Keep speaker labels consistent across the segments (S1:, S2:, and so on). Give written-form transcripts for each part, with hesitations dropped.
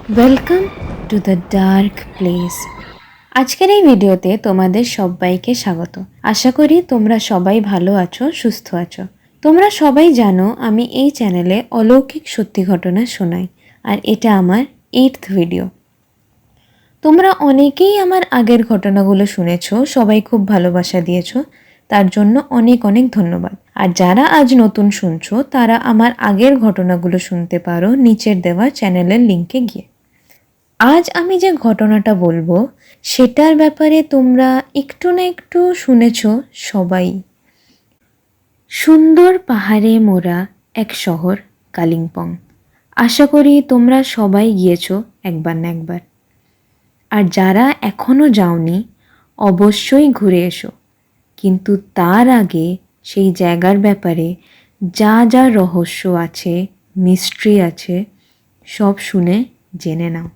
S1: Welcome to the dark place. আজকের এই ভিডিওতে তোমাদের সবাইকে স্বাগত। আশা করি তোমরা সবাই ভালো আছো, সুস্থ আছো। তোমরা সবাই জানো আমি এই চ্যানেলে অলৌকিক সত্যি ঘটনা শোনাই, আর এটা আমার 8th ভিডিও। তোমরা অনেকেই আমার আগের ঘটনাগুলো শুনেছো, সবাই খুব ভালোবাসা দিয়েছো, তার জন্য অনেক অনেক ধন্যবাদ। আর যারা আজ নতুন শুনছো তারা আমার আগের ঘটনাগুলো শুনতে পারো নিচের দেওয়া চ্যানেলের লিঙ্কে গিয়ে। আজ আমি যে ঘটনাটা বলবো সেটার ব্যাপারে তোমরা একটু না একটু শুনেছ সবাই। সুন্দর পাহাড়ে মোড়া এক শহর কালিম্পং। আশা করি তোমরা সবাই গিয়েছো একবার না একবার। আর যারা এখনও যাওনি অবশ্যই ঘুরে এসো, কিন্তু তার আগে সেই জায়গার ব্যাপারে যা যা রহস্য আছে, মিস্ট্রি আছে, সব শুনে জেনে নাও।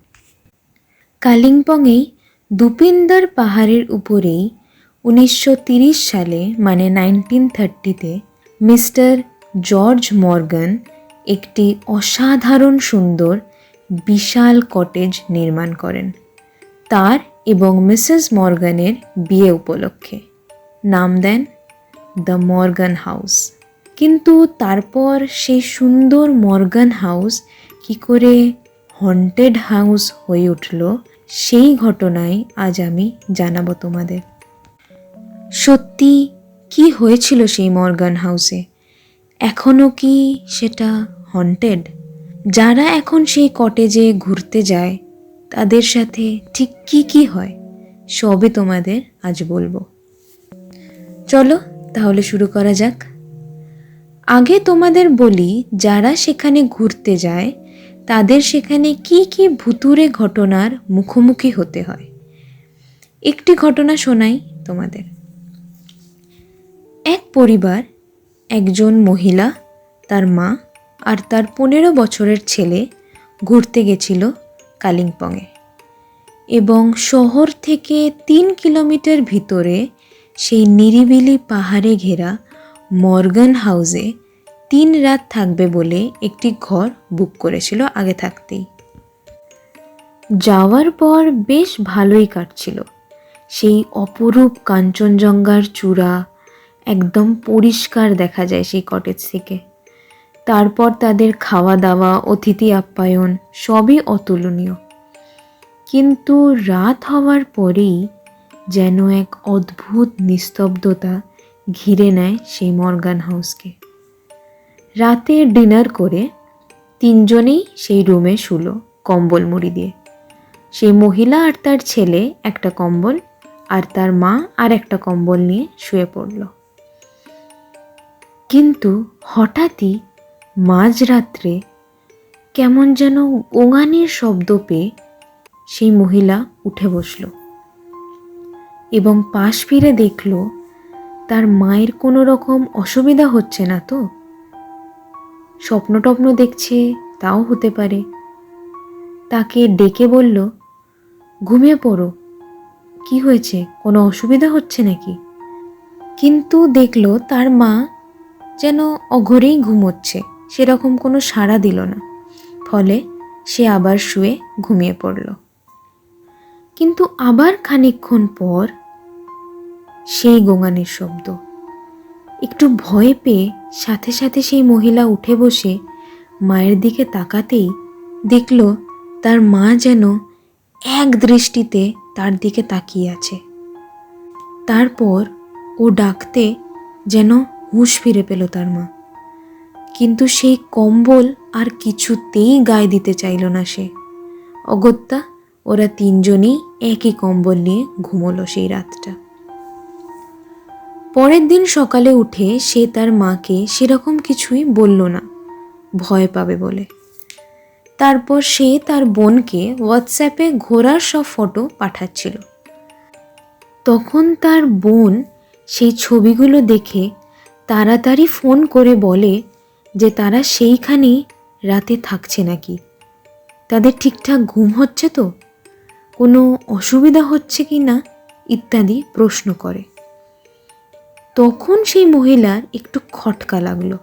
S1: কালিম্পংয়েই দুপিন্দর পাহাড়ের উপরেই 1930 সালে মানে 1930-তে মিস্টার জর্জ মর্গান একটি অসাধারণ সুন্দর বিশাল কটেজ নির্মাণ করেন তার এবং মিসেস মর্গানের বিয়ে উপলক্ষে। নাম দেন দ্য মর্গান হাউস। কিন্তু তারপর সেই সুন্দর মর্গান হাউস কি করে হন্টেড হাউস হয়ে উঠল, সেই ঘটনাই আজ আমি জানাবো তোমাদের। সত্যি কি হয়েছিল সেই মর্গান হাউসে? এখনও কি সেটা হন্টেড? যারা এখন সেই কটেজে ঘুরতে যায় তাদের সাথে ঠিক কি হয় সবই তোমাদের আজ বলবো। চলো তাহলে শুরু করা যাক। আগে তোমাদের বলি, যারা সেখানে ঘুরতে যায় তাদের সেখানে কি ভুতুড়ে ঘটনার মুখোমুখি হতে হয়। একটি ঘটনা শোনাই তোমাদের। এক পরিবার, একজন মহিলা, তার মা আর তার 15 বছরের ছেলে ঘুরতে গেছিল কালিম্পংয়ে, এবং শহর থেকে 3 কিলোমিটার ভিতরে সেই নিরিবিলি পাহাড়ে ঘেরা মর্গান হাউসে 3 রাত থাকবে বলে একটি ঘর বুক করেছিল আগে থাকতেই। যাওয়ার পর বেশ ভালোই কাটছিল। সেই অপরূপ কাঞ্চনজঙ্ঘার চূড়া একদম পরিষ্কার দেখা যায় সেই কটেজ থেকে। তারপর তাদের খাওয়া দাওয়া, অতিথি আপ্যায়ন সবই অতুলনীয়। কিন্তু রাত হওয়ার পরেই যেন এক অদ্ভুত নিস্তব্ধতা ঘিরে নেয় সেই মর্গান হাউসকে। রাতে ডিনার করে 3 জনেই সেই রুমে শুলো কম্বল মুড়ি দিয়ে। সেই মহিলা আর তার ছেলে একটা কম্বল, আর তার মা আর একটা কম্বল নিয়ে শুয়ে পড়ল। কিন্তু হঠাৎই মাঝরাত্রে কেমন যেন গোঙানির শব্দ পেয়ে সেই মহিলা উঠে বসল এবং পাশ ফিরে দেখল তার মায়ের কোনো রকম অসুবিধা হচ্ছে না তো। স্বপ্ন টপ্ন দেখছে তাও হতে পারে। তাকে ডেকে বলল, ঘুমিয়ে পড়ো, কি হয়েছে, কোনো অসুবিধা হচ্ছে নাকি? কিন্তু দেখল তার মা যেন অঘোরেই ঘুমোচ্ছে, সেরকম কোনো সাড়া দিল না। ফলে সে আবার শুয়ে ঘুমিয়ে পড়ল। কিন্তু আবার খানিকক্ষণ পর সেই গোঙানির শব্দ। একটু ভয় পেয়ে সাথে সাথে সেই মহিলা উঠে বসে মায়ের দিকে তাকাতেই দেখল তার মা যেন এক দৃষ্টিতে তার দিকে তাকিয়ে আছে। তারপর ও ডাকতে যেন হুঁশ ফিরে পেল তার মা। কিন্তু সেই কম্বল আর কিছুতেই গায়ে দিতে চাইল না সে। অগত্যা ওরা 3 জনই একই কম্বল নিয়ে ঘুমোলো সেই রাতটা। পরের দিন সকালে উঠে সে তার মাকে সেরকম কিছুই বলল না, ভয় পাবে বলে। তারপর সে তার বোনকে হোয়াটসঅ্যাপে ঘোড়ার সব ফটো পাঠাচ্ছিল। তখন তার বোন সেই ছবিগুলো দেখে তাড়াতাড়ি ফোন করে বলে যে তারা সেইখানেই রাতে থাকছে নাকি, তাদের ঠিকঠাক ঘুম হচ্ছে তো, কোনো অসুবিধা হচ্ছে কি না ইত্যাদি প্রশ্ন করে। তখন সেই মহিলার একটু খটকা লাগলো।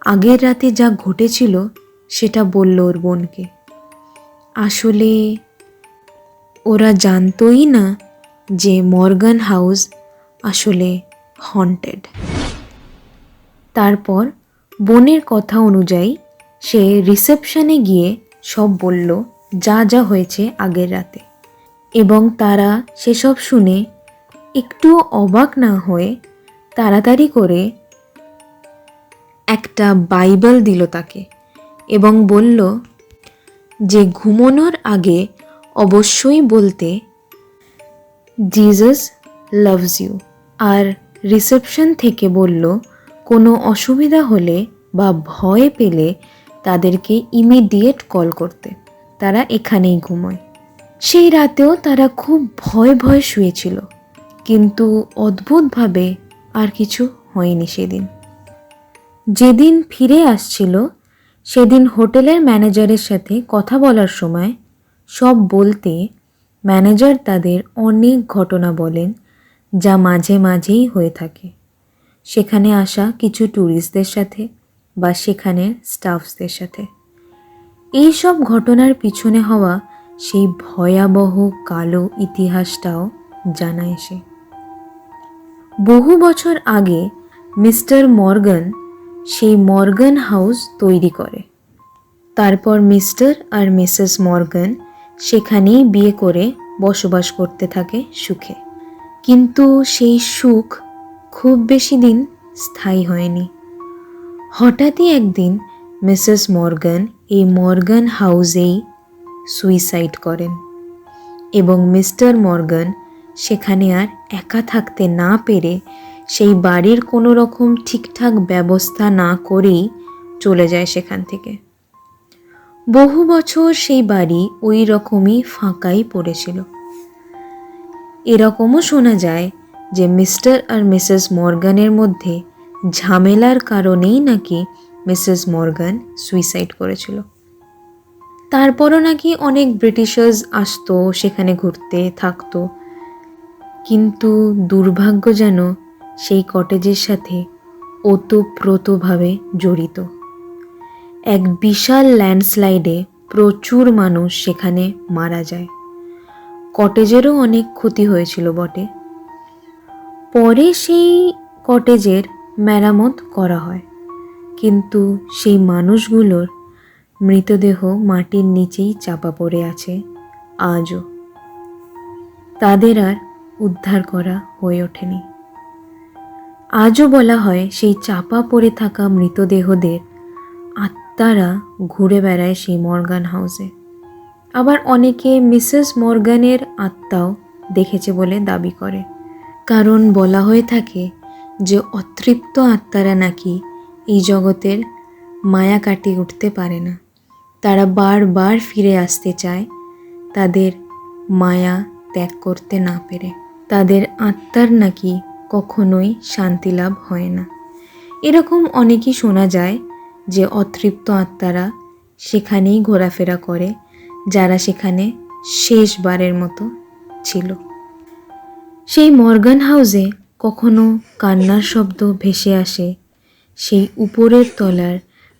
S1: আগের রাতে যা ঘটেছিল সেটা বলল ওর বোনকে। আসলে ওরা জানতোই না যে মর্গান হাউস আসলে হন্টেড। তারপর বোনের কথা অনুযায়ী সে রিসেপশনে গিয়ে সব বলল যা যা হয়েছে আগের রাতে, এবং তারা সেসব শুনে একটুও অবাক না হয়ে তাড়াতাড়ি করে একটা বাইবেল দিল তাকে এবং বলল যে ঘুমানোর আগে অবশ্যই বলতে জিসাস লাভস ইউ। আর রিসেপশন থেকে বলল কোনো অসুবিধা হলে বা ভয় পেলে তাদেরকে ইমিডিয়েট কল করতে, তারা এখানেই ঘুমোয়। সেই রাতেও তারা খুব ভয় ভয় শুয়েছিল, কিন্তু অদ্ভুতভাবে আর কিছু হয়নি সেদিন। যেদিন ফিরে আসছিল সেদিন হোটেলের ম্যানেজারের সাথে কথা বলার সময় সব বলতে ম্যানেজার তাদের অনেক ঘটনা বলেন যা মাঝে মাঝেই হয়ে থাকে সেখানে আসা কিছু ট্যুরিস্টদের সাথে বা সেখানের স্টাফসদের সাথে। এই সব ঘটনার পিছনে হওয়া সেই ভয়াবহ কালো ইতিহাসটাও জানা এসে। বহু বছর আগে মিস্টার মর্গান সেই মর্গান হাউস তৈরি করে। তারপর মিস্টার আর মিসেস মর্গান সেখানেই বিয়ে করে বসবাস করতে থাকে সুখে। কিন্তু সেই সুখ খুব বেশি দিন স্থায়ী হয়নি। হঠাৎই একদিন মিসেস মর্গান এই মর্গান হাউসেই সুইসাইড করেন এবং মিস্টার মর্গান সেখানে আর একা থাকতে না পেরে সেই বাড়ির কোনো রকম ঠিকঠাক ব্যবস্থা না করেই চলে যায় সেখান থেকে। বহু বছর সেই বাড়ি ওই রকমই ফাঁকাই পড়েছিল। এরকমও শোনা যায় যে মিস্টার আর মিসেস মর্গানের মধ্যে ঝামেলার কারণেই নাকি মিসেস মর্গান সুইসাইড করেছিল। তারপরও নাকি অনেক ব্রিটিশার্স আসতো সেখানে ঘুরতে থাকতো, কিন্তু দুর্ভাগ্য যেন সেই কটেজের সাথে ওতপ্রোতভাবে জড়িত। এক বিশাল ল্যান্ডস্লাইডে প্রচুর মানুষ সেখানে মারা যায়। কটেজেরও অনেক ক্ষতি হয়েছিল বটে। পরে সেই কটেজের মেরামত করা হয়, কিন্তু সেই মানুষগুলোর মৃতদেহ মাটির নিচেই চাপা পড়ে আছে আজও। তাদের আর উদ্ধার করা হয়ে ওঠেনি। আজও বলা হয় সেই চাপা পড়ে থাকা মৃতদেহদের আত্মারা ঘুরে বেড়ায় সেই মর্গান হাউসে। আবার অনেকে মিসেস মর্গানের আত্মাও দেখেছে বলে দাবি করে, কারণ বলা হয়ে থাকে যে অতৃপ্ত আত্মারা নাকি এই জগতের মায়া কাটিয়ে উঠতে পারে না। তারা বারবার ফিরে আসতে চায় তাদের মায়া ত্যাগ করতে না পেরে। তাদের আত্মার নাকি কখনোই শান্তি লাভ হয় না। এরকম অনেকই শোনা যায় যে অতৃপ্ত আত্মারা সেখানেই ঘোরাফেরা করে যারা সেখানে শেষবারের মতো ছিল। সেই মর্গান হাউসে কখনো কান্নার শব্দ ভেসে আসে সেই উপরের তলার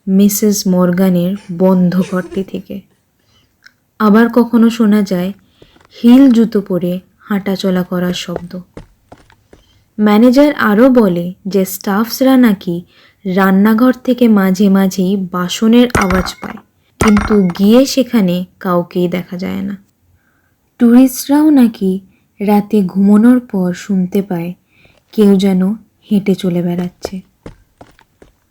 S1: মিসেস মর্গানের বন্ধ ঘরটি থেকে। আবার কখনো শোনা যায় হিল জুতো পরে হাঁটাচলা করার শব্দ। ম্যানেজার আরও বলে যে স্টাফসরা নাকি রান্নাঘর থেকে মাঝে মাঝেই বাসনের আওয়াজ পায়, কিন্তু গিয়ে সেখানে কাউকেই দেখা যায় না। ট্যুরিস্টরাও নাকি রাতে ঘুমানোর পর শুনতে পায় কেউ যেন হেঁটে চলে বেড়াচ্ছে।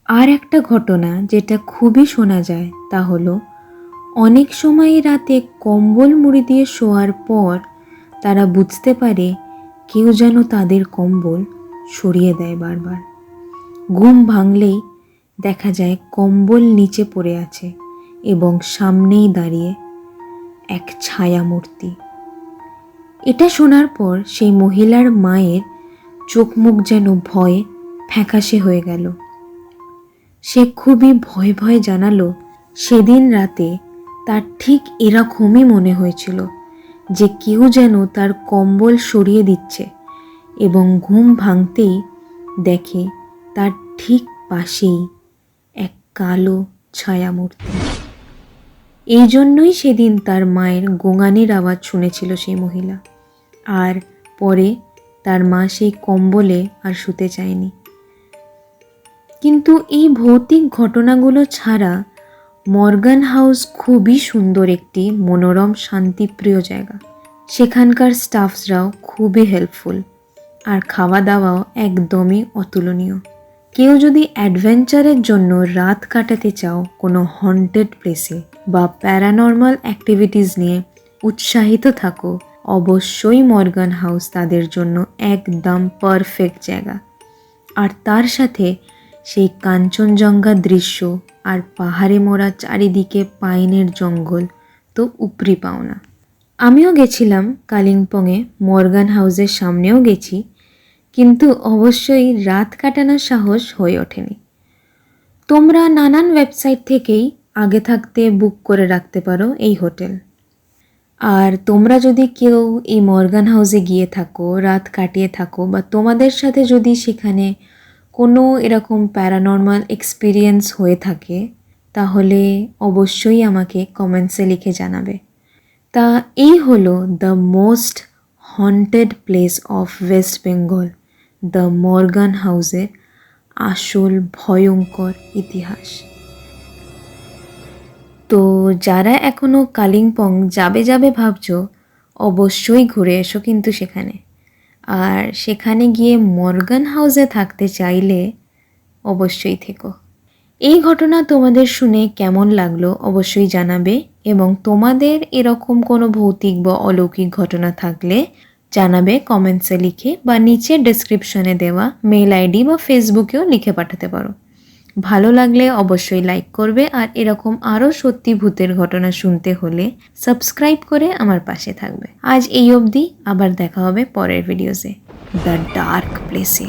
S1: আর একটা ঘটনা যেটা খুবই শোনা যায় তা হলো অনেক সময় রাতে কম্বল মুড়ি দিয়ে শোয়ার পর তারা বুঝতে পারে কেউ যেন তাদের কম্বল সরিয়ে দেয় বারবার। ঘুম ভাঙলেই দেখা যায় কম্বল নিচে পড়ে আছে এবং সামনেই দাঁড়িয়ে এক ছায়া মূর্তি। এটা শোনার পর সেই মহিলার মায়ের চোখ মুখ যেন ভয়ে ফ্যাকাশে হয়ে গেল। সে খুবই ভয়ে ভয়ে জানালো সেদিন রাতে তার ঠিক এরকমই মনে হয়েছিল যে কেউ যেন তার কম্বল সরিয়ে দিচ্ছে, এবং ঘুম ভাঙতেই দেখে তার ঠিক পাশেই এক কালো ছায়া মূর্তি। এই জন্যই সেদিন তার মায়ের গোঙানির আওয়াজ শুনেছিল সেই মহিলা, আর পরে তার মা সেই কম্বলে আর শুতে চায়নি। কিন্তু এই ভৌতিক ঘটনাগুলো ছাড়া মর্গান হাউস খুবই সুন্দর একটি মনোরম শান্তিপ্রিয় জায়গা। সেখানকার স্টাফসরাও খুবই হেল্পফুল, আর খাওয়া দাওয়াও একদমই অতুলনীয়। কেউ যদি অ্যাডভেঞ্চারের জন্য রাত কাটাতে চাও কোনো হন্টেড প্লেসে বা প্যারানর্মাল অ্যাক্টিভিটিস নিয়ে উৎসাহিত থাকো, অবশ্যই মর্গান হাউস তাদের জন্য একদম পারফেক্ট জায়গা। আর তার সাথে সেই কাঞ্চনজঙ্ঘা দৃশ্য আর পাহাড়ে মোড়া চারিদিকে পাইনের জঙ্গল তো উপরি পাওনা। আমিও গেছিলাম কালিম্পংয়ে, মর্গান হাউসের সামনেও গেছি, কিন্তু অবশ্যই রাত কাটানোর সাহস হয়ে ওঠেনি। তোমরা নানান ওয়েবসাইট থেকেই আগে থাকতে বুক করে রাখতে পারো এই হোটেল। আর তোমরা যদি কেউ এই মর্গান হাউসে গিয়ে থাকো, রাত কাটিয়ে থাকো, বা তোমাদের সাথে যদি সেখানে কোনো এরকম প্যারানর্মাল এক্সপিরিয়েন্স হয়ে থাকে, তাহলে অবশ্যই আমাকে কমেন্টসে লিখে জানাবে। তা এই হলো the most haunted place of West Bengal, the Morgan হাউসের আসল ভয়ঙ্কর ইতিহাস। তো যারা এখনও কালিম্পং যাবে ভাবছো, অবশ্যই ঘুরে এসো কিন্তু সেখানে। আর সেখানে গিয়ে মর্গান হাউসে থাকতে চাইলে অবশ্যই থেকো। এই ঘটনা তোমাদের শুনে কেমন লাগলো অবশ্যই জানাবে, এবং তোমাদের এরকম কোনো ভৌতিক বা অলৌকিক ঘটনা থাকলে জানাবে কমেন্টসে লিখে, বা নিচে ডেসক্রিপশনে দেওয়া মেল আইডি বা ফেসবুকেও লিখে পাঠাতে পারো। ভালো লাগলে অবশ্যই লাইক করবে, আর এরকম আরও সত্যি ভূতের ঘটনা শুনতে হলে সাবস্ক্রাইব করে আমার পাশে থাকবে। আজ এই অবধি, আবার দেখা হবে পরের ভিডিওতে দ্য ডার্ক প্লেসে।